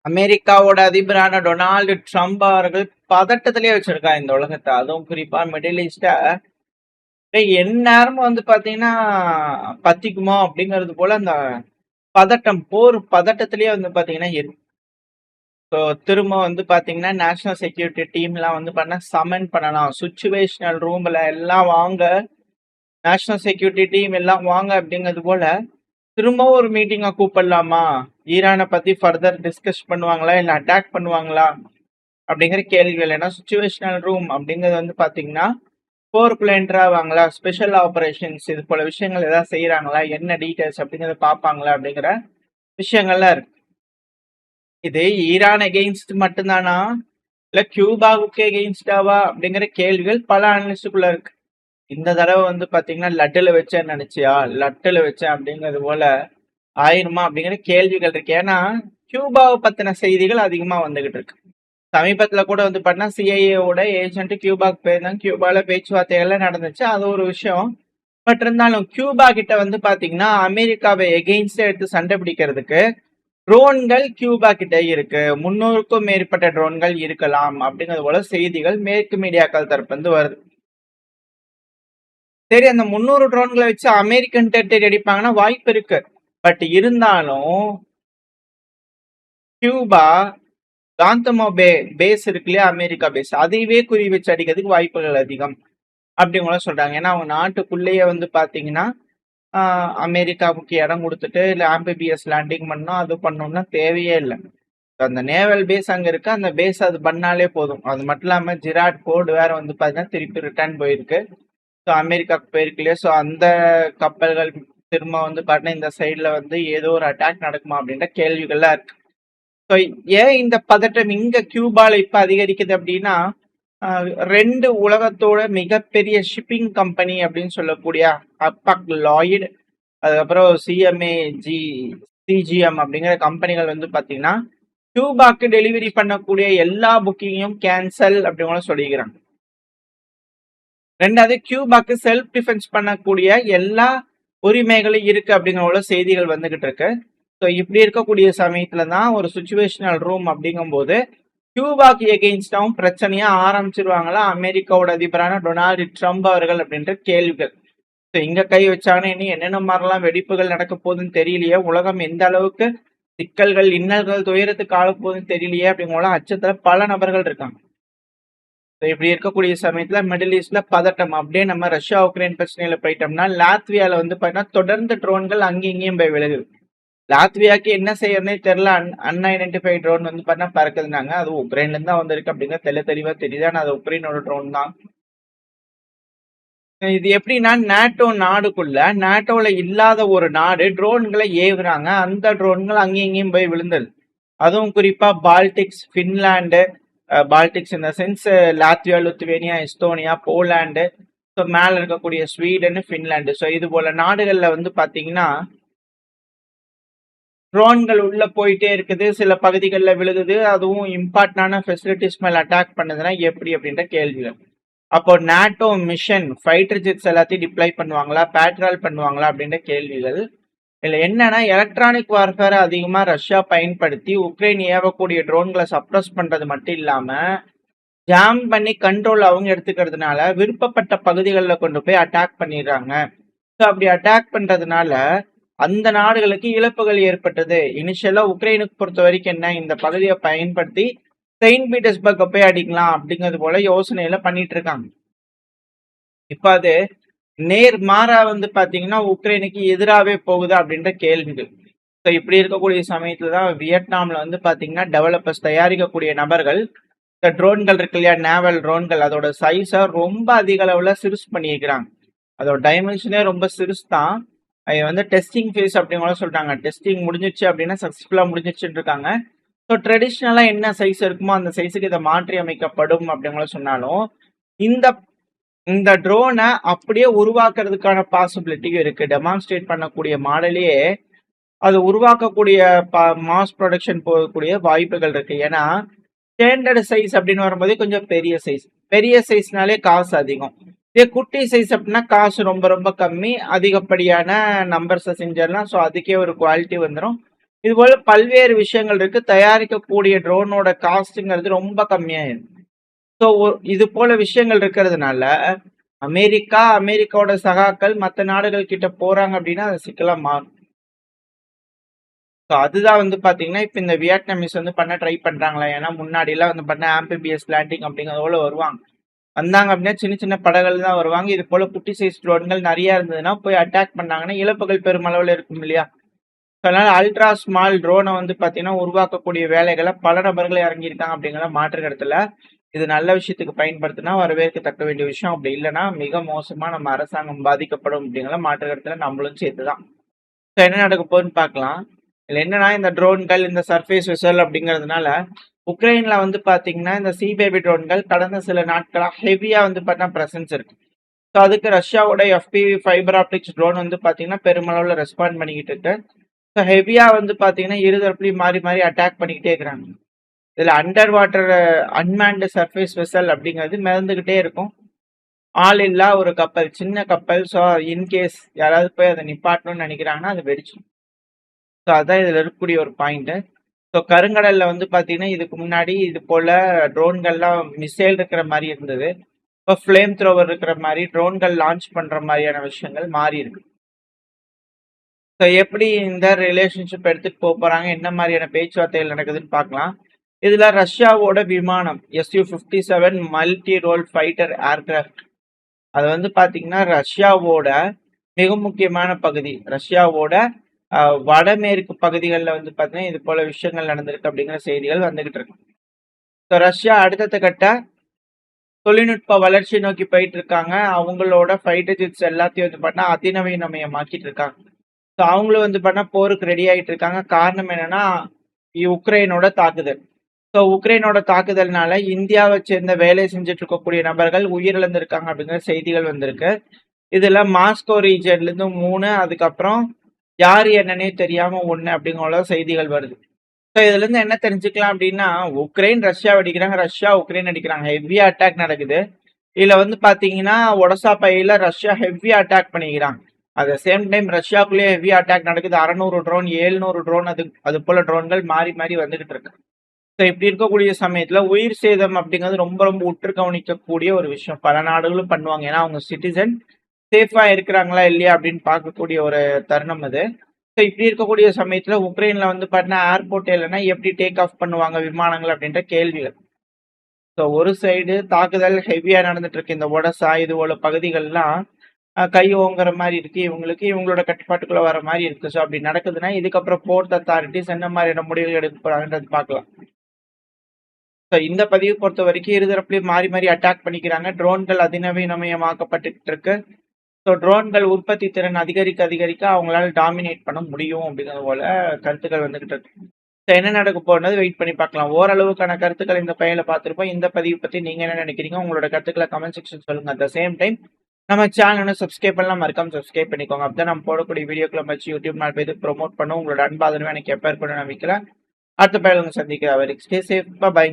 அமெரிக்காவோட அதிபரான Donald Trump அவர்கள் பதட்டத்திலே வச்சிருக்காங்க இந்த உலகத்தை. அதுவும் குறிப்பா மிடில் ஈஸ்ட எந்நேரமும் பாத்தீங்கன்னா பத்திக்குமோ அப்படிங்கிறது போல அந்த பதட்டம், போர் பதட்டத்திலேயே பாத்தீங்கன்னா இருக்கு. ஸோ திரும்ப பாத்தீங்கன்னா நேஷனல் செக்யூரிட்டி டீம்லாம் பண்ண சமன் பண்ணலாம். சுச்சுவேஷனல் ரூம்ல எல்லாம் வாங்க, நேஷனல் செக்யூரிட்டி டீம் எல்லாம் வாங்க அப்படிங்கிறது போல திரும்பவும் ஒரு மீட்டிங்கை கூப்பிடலாமா? ஈரானை பத்தி ஃபர்தர் டிஸ்கஸ் பண்ணுவாங்களா இல்லை அட்டாக் பண்ணுவாங்களா அப்படிங்கிற கேள்விகள். ஏன்னா சுச்சுவேஷனல் ரூம் அப்படிங்கிறது பாத்தீங்கன்னா போருக்குள்ள என்ட்ரு ஆவாங்களா, ஸ்பெஷல் ஆபரேஷன்ஸ் இது போல விஷயங்கள் ஏதாவது செய்யறாங்களா, என்ன டீட்டெயில்ஸ் அப்படிங்கிறத பார்ப்பாங்களா அப்படிங்கிற விஷயங்கள்லாம் இருக்கு. இது ஈரான் எகெயின்ஸ்ட் மட்டும்தானா இல்ல கியூபாவுக்கு எகெயின்ஸ்டாவா அப்படிங்கிற கேள்விகள் பல அனலிஸ்டுக்குள்ள இருக்கு. இந்த தடவை பாத்தீங்கன்னா லட்டுல வச்சேன்னு நினைச்சியா, லட்டுல வச்சேன் அப்படிங்கிறது போல ஆயிருமா அப்படிங்கிற கேள்விகள் இருக்கு. ஏன்னா கியூபாவை பத்தின செய்திகள் அதிகமா வந்துகிட்டு இருக்கு. சமீபத்துல கூட பாத்தீங்கன்னா சிஐஏவோட ஏஜென்ட் கியூபாக்கு போயிருந்தாங்க. கியூபால பேச்சுவார்த்தைகள்லாம் நடந்துச்சு, அது ஒரு விஷயம். பட் இருந்தாலும் கியூபா கிட்ட பாத்தீங்கன்னா அமெரிக்காவை எகெயின்ஸ்டா எடுத்து சண்டை பிடிக்கிறதுக்கு ட்ரோன்கள் கியூபா கிட்ட இருக்கு. 300க்கும் மேற்பட்ட ட்ரோன்கள் இருக்கலாம் அப்படிங்கிறது போல செய்திகள் மேற்கு மீடியாக்கள் தரப்பு வருது. சரி, அந்த 300 ட்ரோன்களை வச்சு அமெரிக்கன் டெரிட்டரி அடிப்பாங்கன்னா வாய்ப்பு இருக்கு. பட் இருந்தாலும் கியூபா காந்தமோ பேஸ் இருக்கு இல்லையா, அமெரிக்கா பேஸ், அதையவே குறி வச்சு அடிக்கிறதுக்கு வாய்ப்புகள் அதிகம் அப்படிங்கள சொல்றாங்க. ஏன்னா அவங்க நாட்டுக்குள்ளேயே பாத்தீங்கன்னா அமெரிக்காவுக்கு இடம் கொடுத்துட்டு இல்லை ஆம்பிபிஎஸ் லேண்டிங் பண்ணோம் அது பண்ணோம்னா தேவையே இல்லை. அந்த நேவல் பேஸ் அங்க இருக்கு, அந்த பேஸ் அது பண்ணாலே போதும். அது மட்டும் இல்லாம ஜிராட் கோடு வேற பாத்தீங்கன்னா திருப்பி ரிட்டர்ன் போயிருக்கு. ஸோ அமெரிக்காவுக்கு போயிருக்கு இல்லையா, ஸோ அந்த கப்பல்கள் திரும்ப பாத்தீங்கன்னா இந்த சைட்ல ஏதோ ஒரு அட்டாக் நடக்குமா அப்படின்ற கேள்விகள்லாம் இருக்கு. ஸோ ஏன் இந்த பதட்டம் இங்க கியூபால இப்ப அதிகரிக்குது அப்படின்னா, ரெண்டு உலகத்தோட மிகப்பெரிய ஷிப்பிங் கம்பெனி அப்படின்னு சொல்லக்கூடிய ஹப்பாக் லாய்டு, அதுக்கப்புறம் சிஜிஎம் அப்படிங்கிற கம்பெனிகள் பாத்தீங்கன்னா கியூபாக்கு டெலிவரி பண்ணக்கூடிய எல்லா புக்கிங்கையும் கேன்சல் அப்படின்னு சொல்லிக்கிறாங்க. ரெண்டாவது, கியூபாக்கு செல்ஃப் டிஃபென்ஸ் பண்ணக்கூடிய எல்லா உரிமைகளும் இருக்கு அப்படிங்கிற செய்திகள் வந்துகிட்டு இருக்கு. ஸோ இப்படி இருக்கக்கூடிய சமயத்துல தான் ஒரு சுச்சுவேஷனல் ரூம் அப்படிங்கும் போது கியூபாக்கு எகெயின்ஸ்டாவும் பிரச்சனையா ஆரம்பிச்சிருவாங்களா அமெரிக்காவோட அதிபரான டொனால்டு ட்ரம்ப் அவர்கள் அப்படின்ற கேள்விகள். ஸோ இங்க கை வச்சாங்கன்னா இனி என்னென்ன மாதிரிலாம் வெடிப்புகள் நடக்க போகுதுன்னு தெரியலையே, உலகம் எந்த அளவுக்கு சிக்கல்கள் இன்னல்கள் துயரத்துக்கு ஆள போகுதுன்னு தெரியலையே அப்படிங்கிற அச்சத்துல பல நபர்கள் இருக்காங்க. இப்படி இருக்கக்கூடிய சமயத்துல மிடில் ஈஸ்ட்ல பதட்டம். அப்படியே நம்ம ரஷ்யா உக்ரைன் பிரச்சனையில போயிட்டோம்னா லாத்வியால பாத்தீங்கன்னா தொடர்ந்து ட்ரோன்கள் அங்கேயும் இங்கேயும் போய் விழுகுது. லாத்வியாக்கு என்ன செய்யறதுனே தெரியல. அன்ஐடென்டிஃபைட் ட்ரோன் பாத்தீங்கன்னா பறக்குதுனாங்க. அது உக்ரைன்ல இருந்து தான் வந்திருக்கு அப்படிங்கிற தெளிவா தெரியுது. ஆனா அது உக்ரைனோட ட்ரோன் தான். இது எப்படின்னா நேட்டோ நாடுக்குள்ள நேட்டோல இல்லாத ஒரு நாடு ட்ரோன்களை ஏவுறாங்க. அந்த ட்ரோன்கள் அங்கேயும் இங்கேயும் போய் விழுந்தது. அதுவும் குறிப்பா பால்டிக்ஸ், பின்லாண்டு, பால்டிக்ஸ் இந்த sense Latvia, Lithuania, Estonia, Poland, so மேல இருக்கக்கூடிய ஸ்வீடன், பின்லாண்டு, ஸோ இது போல நாடுகள்ல பாத்தீங்கன்னா ட்ரோன்கள் உள்ள போயிட்டே இருக்குது, சில பகுதிகளில் விழுகுது. அதுவும் இம்பார்ட்டன்டான ஃபெசிலிட்டிஸ் மேல அட்டாக் பண்ணுதுன்னா எப்படி அப்படின்ற கேள்விகள். அப்போ நேட்டோ மிஷன் ஃபைட்டர் ஜெட்ஸ் எல்லாத்தையும் டிப்ளை பண்ணுவாங்களா, பேட்ரால் பண்ணுவாங்களா அப்படின்ற கேள்விகள். இல்ல என்னன்னா எலக்ட்ரானிக் வார்ஃபேர் அதிகமா ரஷ்யா பயன்படுத்தி உக்ரைன் ஏவக்கூடிய ட்ரோன்களை சப்ரஸ் பண்றது மட்டும் இல்லாம ஜாம் பண்ணி கண்ட்ரோல் அவங்க எடுத்துக்கிறதுனால விருப்பப்பட்ட பகுதிகளில் கொண்டு போய் அட்டாக் பண்ணிடுறாங்க. ஸோ அப்படி அட்டாக் பண்றதுனால அந்த நாடுகளுக்கு இழப்புகள் ஏற்பட்டது. இனிஷியலா உக்ரைனுக்கு பொறுத்த வரைக்கும் என்ன, இந்த பகுதியை பயன்படுத்தி செயின்ட் பீட்டர்ஸ்பர்க்கை போய் அடிக்கலாம் அப்படிங்கிறது போல யோசனையில பண்ணிட்டு இருக்காங்க. இப்ப அது நேர் மாறா பாத்தீங்கன்னா உக்ரைனுக்கு எதிராகவே போகுது அப்படின்ற கேள்விகள். ஸோ இப்படி இருக்கக்கூடிய சமயத்துல தான் வியட்நாம்ல பாத்தீங்கன்னா டெவலப்பர்ஸ் தயாரிக்கக்கூடிய நபர்கள் இந்த ட்ரோன்கள் இருக்கு இல்லையா, நேவல் ட்ரோன்கள், அதோட சைஸை ரொம்ப அதிக அளவுல சிறுசு பண்ணிக்கிறாங்க. அதோட டைமென்ஷனே ரொம்ப சிறுசு தான். அது டெஸ்டிங் ஃபேஸ் அப்படிங்கிற சொல்றாங்க. டெஸ்டிங் முடிஞ்சிச்சு அப்படின்னா சக்சஸ்ஃபுல்லா முடிஞ்சிச்சுன்னு இருக்காங்க. ஸோ ட்ரெடிஷ்னலா என்ன சைஸ் இருக்குமோ அந்த சைஸுக்கு இதை மாற்றி அமைக்கப்படும் அப்படிங்கிற சொன்னாலும் இந்த இந்த ட்ரோனை அப்படியே உருவாக்குறதுக்கான பாசிபிலிட்டியும் இருக்கு. டெமான்ஸ்ட்ரேட் பண்ணக்கூடிய மாடலையே அது உருவாக்கக்கூடிய மாஸ் ப்ரொடக்ஷன் போகக்கூடிய வாய்ப்புகள் இருக்கு. ஏன்னா ஸ்டாண்டர்ட் சைஸ் அப்படின்னு வரும்போது கொஞ்சம் பெரிய சைஸ்னாலே காசு அதிகம். இதே குட்டி சைஸ் அப்படின்னா காசு ரொம்ப ரொம்ப கம்மி, அதிகப்படியான நம்பர்ஸை செஞ்சிடலாம். ஸோ அதுக்கே ஒரு குவாலிட்டி வந்துடும். இது போல பல்வேறு விஷயங்கள் இருக்கு. தயாரிக்கக்கூடிய ட்ரோனோட காஸ்ட்ங்கிறது ரொம்ப கம்மியாயிருக்கு. ஸோ இது போல விஷயங்கள் இருக்கிறதுனால, அமெரிக்காவோட சகாக்கள் மத்த நாடுகள் கிட்ட போறாங்க அப்படின்னா, அது சிக்கலா மாறும். ஸோ அதுதான் வந்து பார்த்தீங்கன்னா, இப்ப இந்த வியட்நாமீஸ் வந்து பண்ண ட்ரை பண்றாங்களா? ஏன்னா முன்னாடிலாம் வந்து பார்த்தீங்கன்னா, ஆம்பிபியஸ் லேண்டிங் அப்படிங்கிறது போல வருவாங்க. வந்தாங்க அப்படின்னா சின்ன சின்ன படகுகள் தான் வருவாங்க. இது போல குட்டி சைஸ் ட்ரோன்கள் நெறைய இருந்ததுன்னா, போய் அட்டாக் பண்ணாங்கன்னா, இழப்புகள் பெருமளவுல இருக்கும் இல்லையா? அதனால அல்ட்ரா ஸ்மால் ட்ரோனை வந்து பார்த்தீங்கன்னா, உருவாக்கக்கூடிய வேலைகள பல நபர்கள் இறங்கியிருக்காங்க அப்படிங்கிறத மாற்று கருத்து இல்ல. இது நல்ல விஷயத்துக்கு பயன்படுத்தினா வரவேற்கத்தக்க வேண்டிய விஷயம். அப்படி இல்லன்னா, மிக மோசமா நம்ம அரசாங்கம் பாதிக்கப்படும் அப்படிங்கிறத மாற்று கருத்துல நம்மளும் சேர்த்து தான். ஸோ என்ன நடக்க போகுதுன்னு பார்க்கலாம். இதுல என்னன்னா, இந்த ட்ரோன்கள், இந்த சர்ஃபேஸ் வெசல் அப்படிங்கிறதுனால, உக்ரைன்ல வந்து பார்த்தீங்கன்னா, இந்த சி பேபி ட்ரோன்கள் கடந்த சில நாட்களா ஹெவியா வந்து பார்த்தீங்கன்னா பிரசன்ஸ் இருக்கு. ஸோ அதுக்கு ரஷ்யாவோட FPV ஃபைபர் ஆப்டிக்ஸ் ட்ரோன் வந்து பார்த்தீங்கன்னா, பெருமளவுல ரெஸ்பாண்ட் பண்ணிக்கிட்டு இருக்கு. ஸோ ஹெவியா வந்து பார்த்தீங்கன்னா, இருதரப்புலயும் மாறி மாறி அட்டாக் பண்ணிக்கிட்டே இருக்கிறாங்க. இதுல under water unmanned surface vessel அப்படிங்கிறது மிதந்துகிட்டே இருக்கும். ஆள் இல்லா ஒரு கப்பல், சின்ன கப்பல். ஸோ இன்கேஸ் யாராவது போய் அதை நிப்பாட்டணும்னு நினைக்கிறாங்கன்னா, அது வெடிச்சிடும். ஸோ அதான் இதுல இருக்கக்கூடிய ஒரு பாயிண்ட். ஸோ கருங்கடல்ல வந்து பார்த்தீங்கன்னா, இதுக்கு முன்னாடி இது போல ட்ரோன்கள்லாம் மிசைல் இருக்கிற மாதிரி இருந்தது. இப்போ ஃப்ளேம் த்ரோவர் இருக்கிற மாதிரி ட்ரோன்கள் லான்ச் பண்ற மாதிரியான விஷயங்கள் மாறி இருக்கு. ஸோ எப்படி இந்த ரிலேஷன்ஷிப் எடுத்துட்டு போறாங்க, என்ன மாதிரியான பேச்சுவார்த்தைகள் நடக்குதுன்னு பார்க்கலாம். இதுல ரஷ்யாவோட விமானம் Su-57 multi role fighter aircraft. அது வந்து பாத்தீங்கன்னா ரஷ்யாவோட மிக முக்கியமான பகுதி. ரஷ்யாவோட வடமேற்கு பகுதிகளில் வந்து பாத்தீங்கன்னா இது போல விஷயங்கள் நடந்திருக்கு அப்படிங்கிற செய்திகள் வந்துகிட்டு இருக்கு. ஸோ ரஷ்யா அடுத்த கட்ட தொழில்நுட்ப வளர்ச்சி நோக்கி போயிட்டு இருக்காங்க. அவங்களோட ஃபைட்டர் ஜெட்ஸ் எல்லாத்தையும் வந்து பார்த்தா அதிநவீனமயமாக்கிட்டு இருக்காங்க. ஸோ அவங்களும் வந்து பார்த்தா போருக்கு ரெடி ஆயிட்டு இருக்காங்க. காரணம் என்னன்னா உக்ரைனோட தாக்குதல். ஸோ உக்ரைனோட தாக்குதல்னால இந்தியாவை சேர்ந்த வேலை செஞ்சுட்டு இருக்கக்கூடிய நபர்கள் உயிரிழந்திருக்காங்க அப்படிங்கிற செய்திகள் வந்திருக்கு. இதுல மாஸ்கோ ரீஜன்ல இருந்து 3, அதுக்கப்புறம் யாரு என்னன்னே தெரியாம 1 அப்படிங்கிற செய்திகள் வருது. ஸோ இதுல இருந்து என்ன தெரிஞ்சுக்கலாம் அப்படின்னா, உக்ரைன் ரஷ்யா அடிக்கிறாங்க, ரஷ்யா உக்ரைன் அடிக்கிறாங்க. ஹெவியா அட்டாக் நடக்குது. இதுல வந்து பாத்தீங்கன்னா ஒடசா பையில ரஷ்யா ஹெவியா அட்டாக் பண்ணிக்கிறாங்க. அட் த சேம் டைம் ரஷ்யாக்குள்ளேயே ஹெவியா அட்டாக் நடக்குது. 600 ட்ரோன், 700 ட்ரோன், அது போல ட்ரோன்கள் மாறி மாறி வந்துகிட்டு இருக்கு. ஸோ இப்படி இருக்கக்கூடிய சமயத்துல உயிர் சேதம் அப்படிங்கிறது ரொம்ப ரொம்ப உற்று கவனிக்கக்கூடிய ஒரு விஷயம். பல நாடுகளும் பண்ணுவாங்க. ஏன்னா அவங்க சிட்டிசன் சேஃபா இருக்கிறாங்களா இல்லையா அப்படின்னு பார்க்கக்கூடிய ஒரு தருணம் அது. ஸோ இப்படி இருக்கக்கூடிய சமயத்துல உக்ரைன்ல வந்து பார்த்தீங்கன்னா ஏர்போர்ட் இல்லைன்னா எப்படி டேக் ஆஃப் பண்ணுவாங்க விமானங்கள் அப்படின்ற கேள்விகள். ஸோ ஒரு சைடு தாக்குதல் ஹெவியா நடந்துட்டு இருக்கு. இந்த ஒடசா இது போல பகுதிகள்லாம் கை ஓங்குற மாதிரி இருக்கு. இவங்களோட கட்டுப்பாட்டுக்குள்ள வர மாதிரி இருக்கு. ஸோ அப்படி நடக்குதுன்னா இதுக்கப்புறம் போர்ட் அத்தாரிட்டிஸ் என்ன மாதிரியான முடிவுகள் எடுக்க போறாங்கன்றது பார்க்கலாம். ஸோ இந்த பதிவு பொறுத்த வரைக்கும் இருதரப்புலையும் மாறி மாறி அட்டாக் பண்ணிக்கிறாங்க. ட்ரோன்கள் அதிநவீனமயமாக்கப்பட்டு இருக்கு. ஸோ ட்ரோன்கள் உற்பத்தி திறன் அதிகரிக்க அவங்களால டாமினேட் பண்ண முடியும் அப்படிங்கிறது போல கருத்துக்கள் வந்துகிட்டு இருக்கு. ஸோ என்ன நடக்க போறது வெயிட் பண்ணி பார்க்கலாம். ஓரளவுக்கான கருத்துக்கள் இந்த பையல பார்த்துருப்போம். இந்த பதிவு பத்தி நீங்க என்ன நினைக்கிறீங்க? உங்களோட கருத்துக்களை கமெண்ட் செக்ஷன் சொல்லுங்க. அட் த சேம் டைம் நம்ம சேனல் சப்ஸ்கிரைப் பண்ணலாம், மறக்காம சப்ஸ்கிரைப் பண்ணிக்கோங்க. அப்பதான் நம்ம போடக்கூடிய வீடியோக்களை வச்சு யூடியூப் நாள் போய் ப்ரொமோட் பண்ணும். உங்களோட அன்பாதரவை எனக்கு எப்போ இருக்கணும்னு நம்பிக்கல. அடுத்த பயில சந்திக்கிற அவர் ஸ்டே சேஃப். பை.